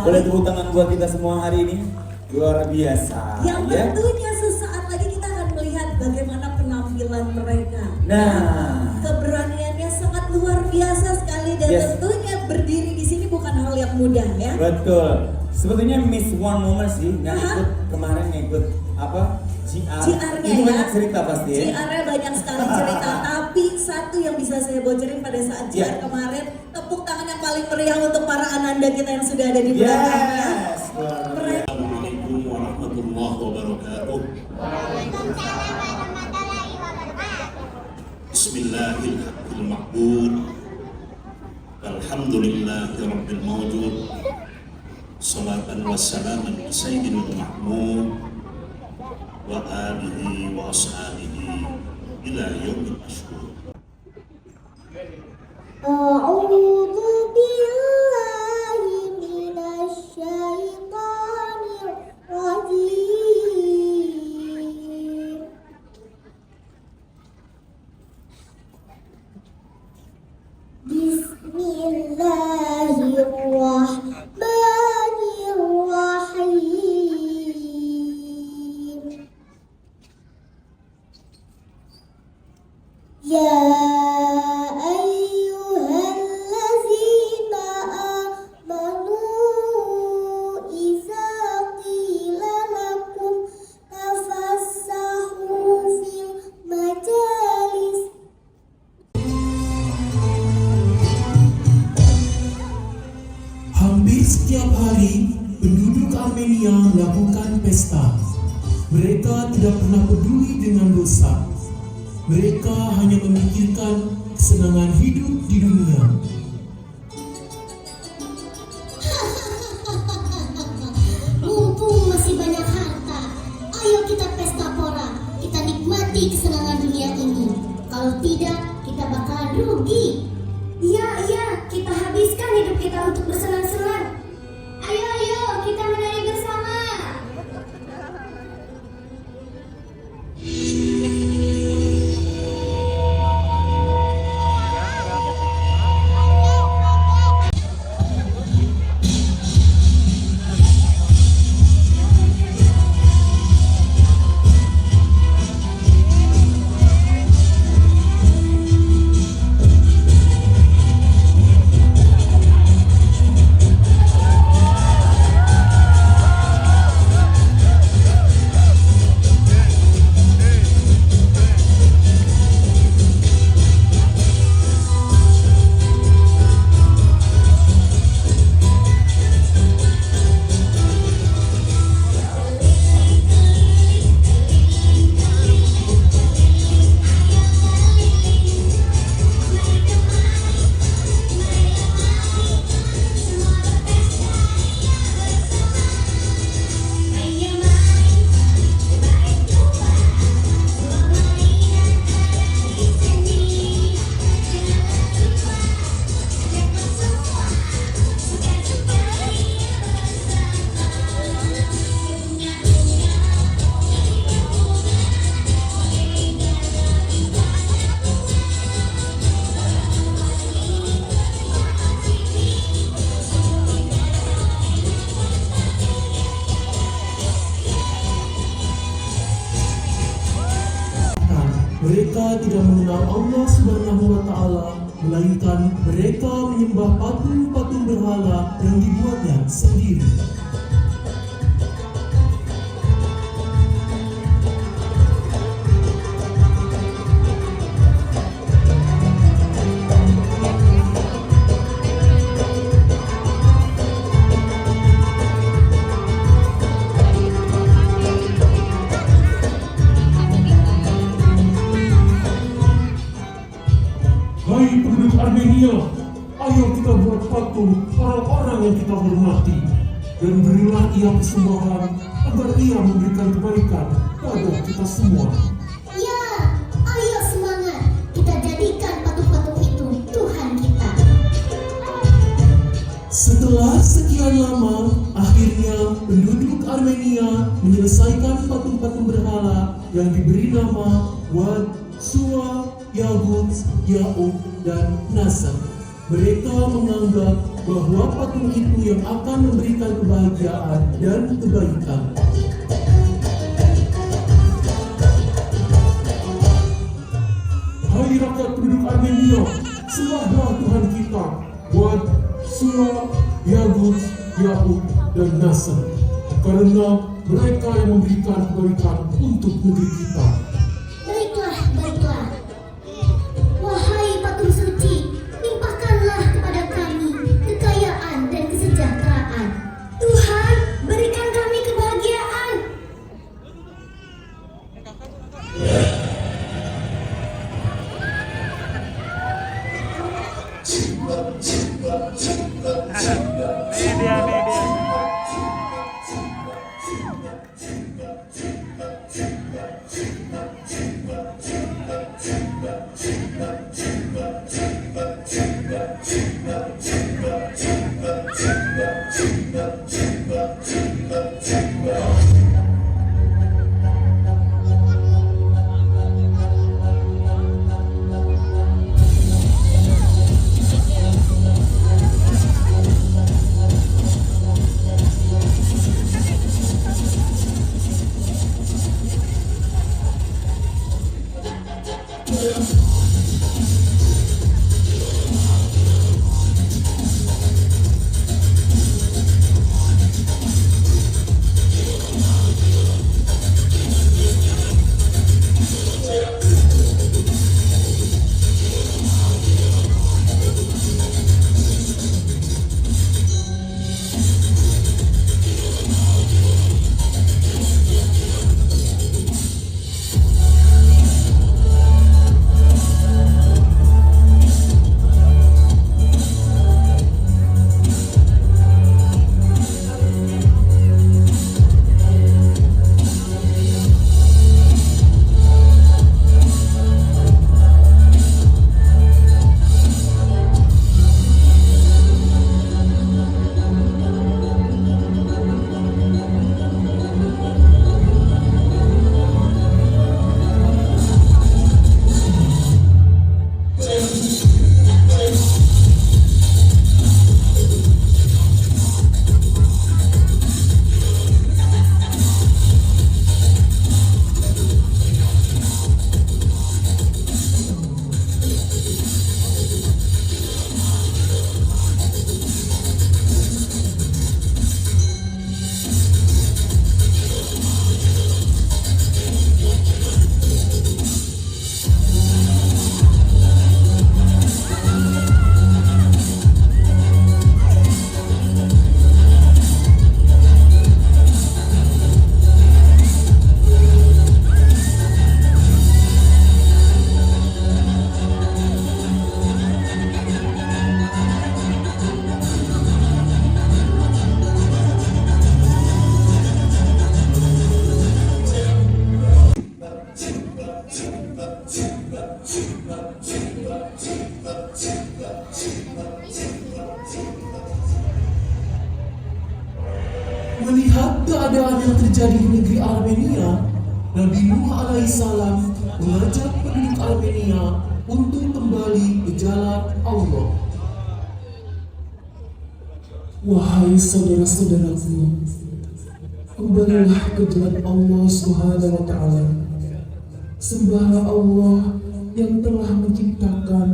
Boleh tepuk tangan buat kita semua hari ini. Luar biasa. Yang tentunya sesaat lagi kita akan melihat bagaimana penampilan mereka. Nah, keberaniannya sangat luar biasa sekali dan tentunya berdiri di sini bukan hal yang mudah ya. Betul. Sebetulnya Miss One Moment sih nggak ikut kemarin ngikut apa? GR-nya Ini ya. banyak cerita pasti ya. GR-nya banyak sekali cerita, tapi satu yang bisa saya bocorin pada saat GR kemarin, tepuk tangan yang paling meriah untuk para ananda kita yang sudah ada di belakangnya. Assalamualaikum warahmatullahi wabarakatuh. Bismillahirrahmanirrahim. Alhamdulillahirabbil mawjud. Salatan wassalaman ala sayyidina Muhammad wa alihi wa ashabihi ila yaumil mashhur. A'udzu billahi minasy syaithanir rajim. Bismillahirrahmanirrahim. Ya ayyuhallazina amanu idza qila lakum tafassahu fil majalis. Hampir setiap hari, penduduk Armenia melakukan pesta. Mereka tidak pernah peduli dengan dosa. Mereka hanya memikirkan kesenangan hidup di dunia. Mumpung masih banyak harta, ayo kita pesta pora. Kita nikmati kesenangan dunia ini. Kalau tidak, kita bakalan rugi. Iya, kita habiskan hidup kita untuk bersenang-senang. Ayo, kita menari bersama. Mereka tidak mengenal Allah Subhanahu wa Ta'ala, melainkan mereka menyembah patung-patung berhala yang dibuatnya sendiri. Hai penduduk Armenia, ayo kita buat patung orang-orang yang kita hormati dan berilah ia persembahan agar ia memberikan kebaikan pada kita semua. Ya, ayo semangat. Kita jadikan patung-patung itu Tuhan kita. Setelah sekian lama, akhirnya penduduk Armenia menyelesaikan patung-patung berhala yang diberi nama Wad, Suwa, Yahud, Ya'ub, dan Nasr. Mereka menganggap bahwa patung itu yang akan memberikan kebahagiaan dan kebaikan. Hai rakyat penduduk Armenia, sembahlah Tuhan kita, Wad, Sura, Yagud, Yahud, dan Nasr, karena mereka yang memberikan kebaikan untuk negeri kita. Baiklah, baiklah. Wahai patung suci, limpahkanlah kepada kami kekayaan dan kesejahteraan. Tuhan, berikan kami kebahagiaan. Melihat keadaan yang terjadi di negeri Armenia, Nabi Nuh alaihissalam mengajak penduduk Armenia untuk kembali ke jalan Allah. Wahai saudara-saudaraku, kembalilah ke jalan Allah Subhanahu wa Ta'ala. Sembahlah Allah yang telah menciptakan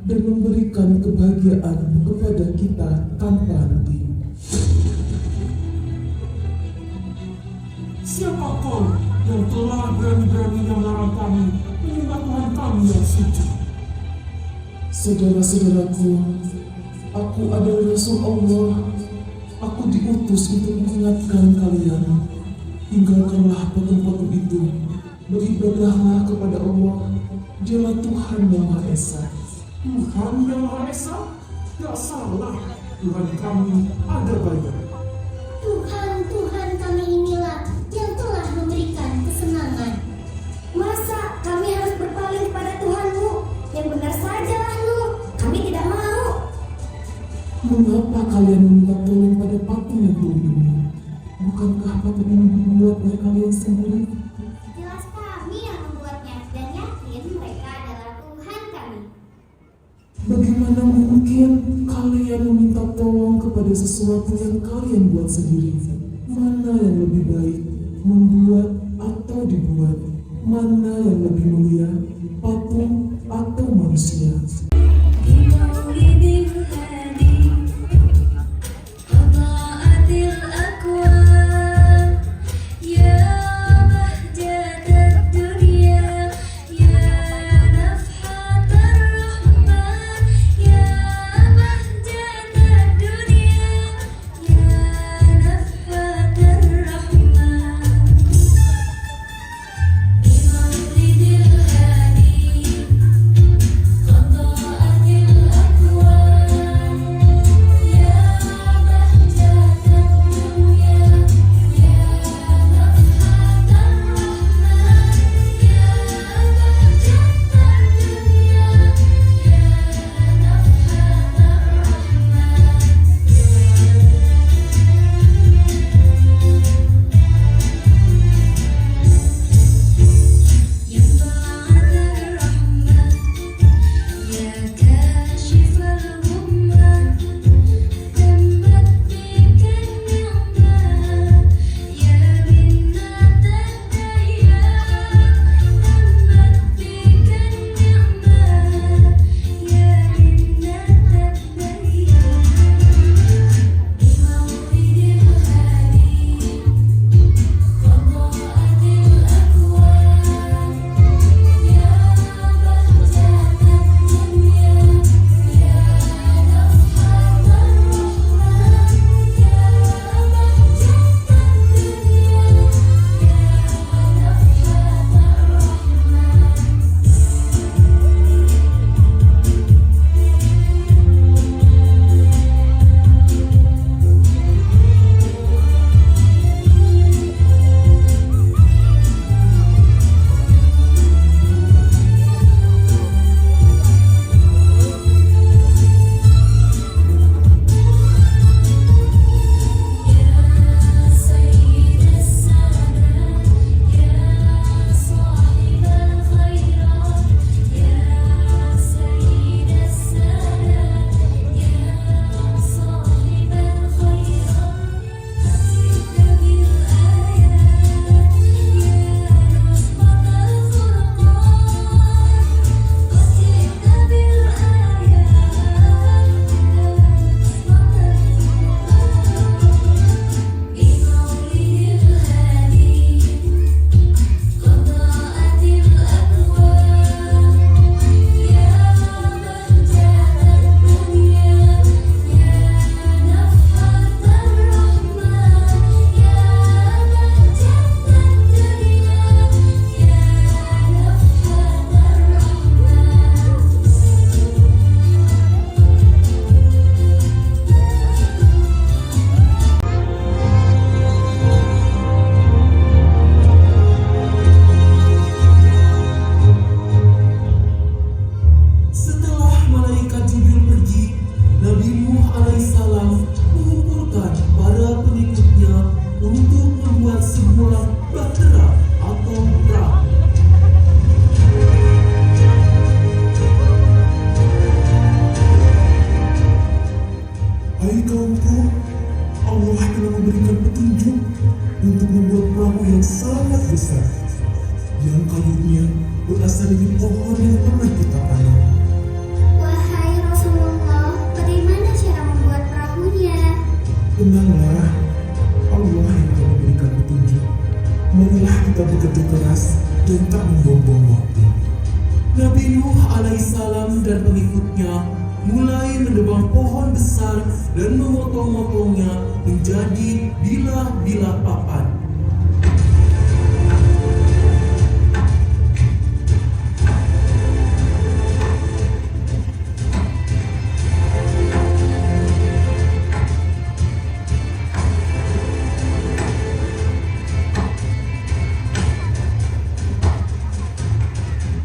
dan memberikan kebahagiaan kepada kita tanpa henti. Siapakah yang telah berani-beraninya melarang kami menyembah Tuhan kami yang suci? Saudara-saudaraku, aku adalah Rasul Allah. Aku diutus untuk mengingatkan kalian. Tinggalkanlah patung-patung itu. Beribadahlah kepada Allah. Dialah Tuhan yang Maha Esa. Tuhan yang Maha Esa? Tidak salah. Tuhan kami ada banyak. Tuhan kami inilah yang telah memberikan kesenangan. Masa kami harus berpaling kepada Tuhanmu? Yang benar sajalah Nuh, kami tidak mau. Mengapa kalian meminta tolong pada patung yang tua ini? Bukankah patung ini dibuat oleh kalian sendiri? Jelas kami yang membuatnya dan yakin mereka adalah Tuhan kami. Bagaimana mungkin ada sesuatu yang kalian buat sendiri. Mana yang lebih baik, membuat atau dibuat? Mana yang lebih mulia, patung atau manusia? yang kayunya berasal dari pohon yang pernah kita tanam. Wahai Rasulullah, bagaimana cara membuat perahunya? Tenanglah, Allah yang akan memberikan petunjuk. Marilah kita bekerja keras dan tak membuang-buang waktu. Nabi Nuh alaihissalam dan pengikutnya mulai menebang pohon besar dan memotong-motongnya menjadi bilah-bilah papan.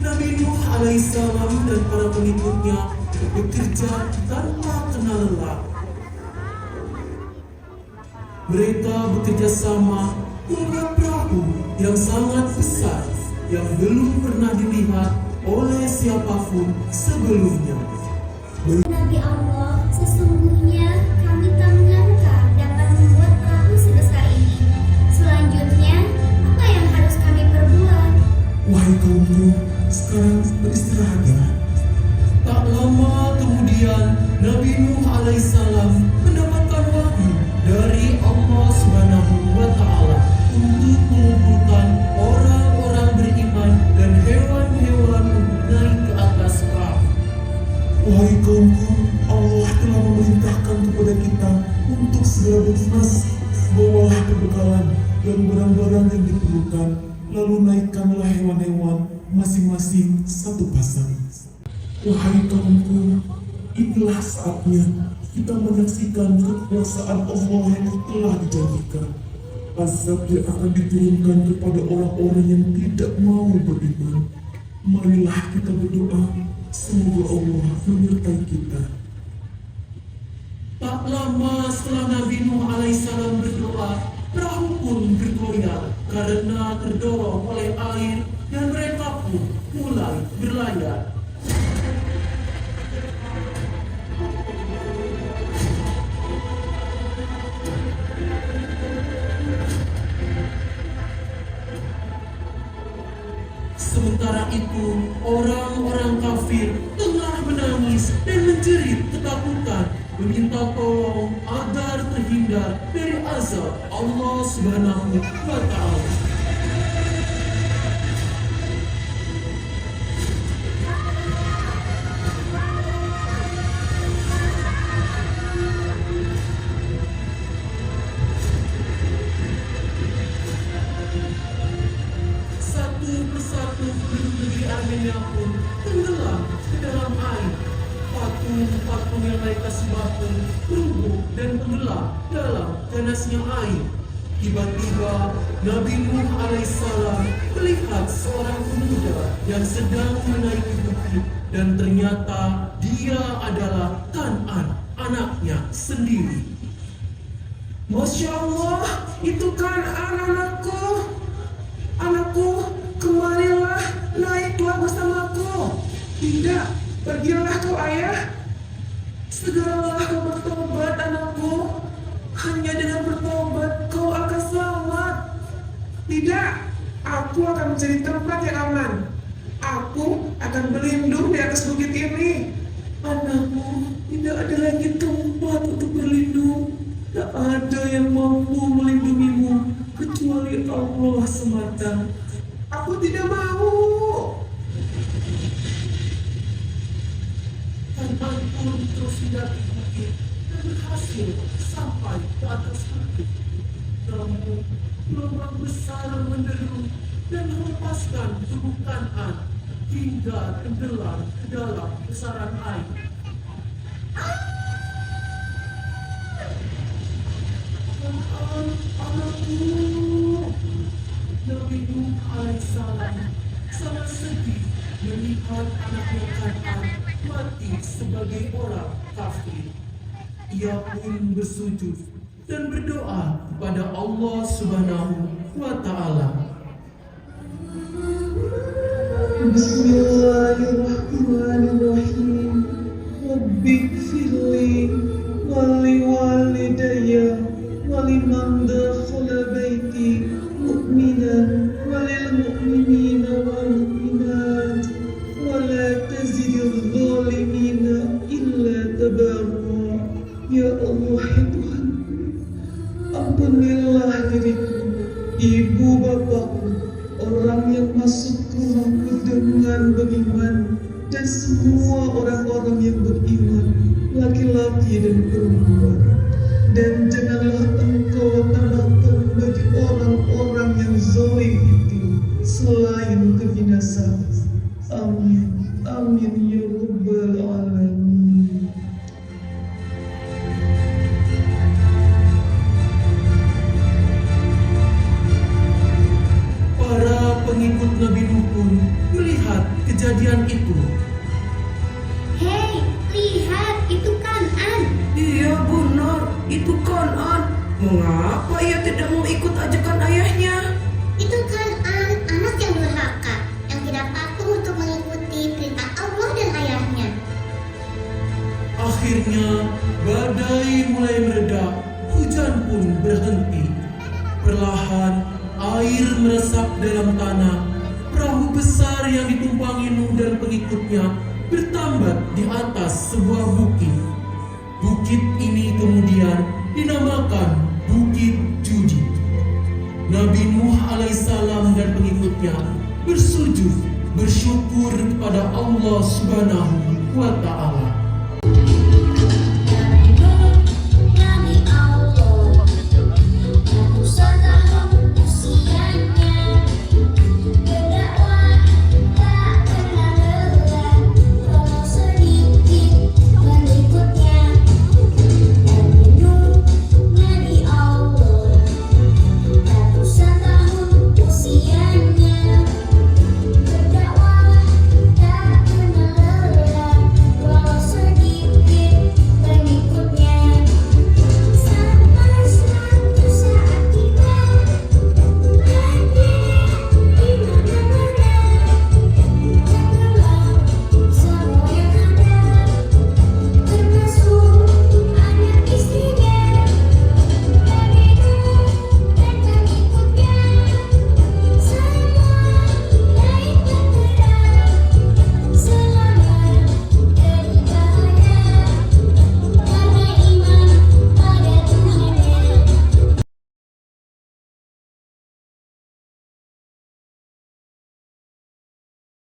Nabi Nuh alaihissalam dan para pengikutnya bekerja tanpa kenal lelah. Mereka bekerja sama membuat perahu yang sangat besar yang belum pernah dilihat oleh siapapun sebelumnya. Nabi Allah, sesungguhnya kami tak mengetahui emas, bawalah kebekalan dan barang-barang yang diperlukan, lalu naikkanlah hewan-hewan masing-masing satu pasang. Wahai kaumku, inilah saatnya kita menyaksikan kekuasaan Allah yang telah dijanjikan. Azab yang akan diturunkan kepada orang-orang yang tidak mau beriman. Marilah kita berdoa, semoga Allah menyertai kita. Tak lama setelah Nabi Nuh alaihissalam berdoa, perahu pun bergoyang karena terdorong oleh air dan mereka pun mulai berlayar. Sementara itu, orang-orang kafir tengah menangis dan menjerit ketakutan, meminta tolong agar terhindar dari azab Allah Subhanahu wa Ta'ala. Satu persatu penduduk negeri Armenia pun tenggelam ke dalam air. Patung-patung yang mereka sembah pun rubuh dan tenggelam dalam ganasnya air. Tiba-tiba Nabi Nuh alaihissalam melihat seorang pemuda yang sedang menaiki bukit dan ternyata dia adalah Kan'an, anaknya sendiri. Masya Allah, itu Kan'an anakku. Anakku, kemarilah, naiklah bersamaku. Tidak, pergilah kau ayah. Segeralah kau bertobat anakku. Hanya dengan bertobat kau akan selamat. Tidak, aku akan mencari tempat yang aman. Aku akan berlindung di atas bukit ini. Anakku, tidak ada lagi tempat untuk berlindung. Tak ada yang mampu melindungimu kecuali Allah semata. Aku tidak mau. Kan'an pun terus mendaki bukit dan berhasil sampai ke atas bukit. Namun, gelombang besar menderu dan melepaskan tubuh Kan'an hingga tenggelam ke dalam pusaran air. Kan'an, anakku. Nabi Nuh alaihissalam sangat sedih melihat anaknya Kan'an mati sebagai orang kafir. Ia pun bersujud dan berdoa kepada Allah Subhanahu wa Ta'ala. Bismillahirrahmanirrahim. Rabbi firli wali walidayya waliman dakhala baiti mu'minan walil mu'minina wal mu'minat wa la tazidil zalimina illa tabara. Ya Allah, ya Tuhan, ampunilah diriku, ibu bapakku, orang yang masuk rumahku dengan beriman, dan semua orang-orang yang beriman, laki-laki dan perempuan. Dan janganlah engkau tambahkan bagi orang-orang yang zalim itu selain kebinasaan. Amin. Amin ya Rabbal Alamin. Para pengikut Nabi Nuh pun melihat kejadian itu. Hei, lihat, itu Kan'an. Iya benar, itu Kan'an. Mengapa ia tidak mau ikut ajakan ayahnya? Itu Kan'an, anak yang durhaka, yang tidak patuh untuk mengikuti perintah Allah dan ayahnya. Akhirnya badai mulai mereda, hujan pun berhenti. Perlahan air meresap dalam tanah. Perahu besar yang ditumpangi Nuh dan pengikutnya bertambat di atas sebuah bukit. Bukit ini kemudian dinamakan Bukit Judi. Nabi Nuh alaihissalam dan pengikutnya bersujud bersyukur kepada Allah Subhanahu wa Ta'ala.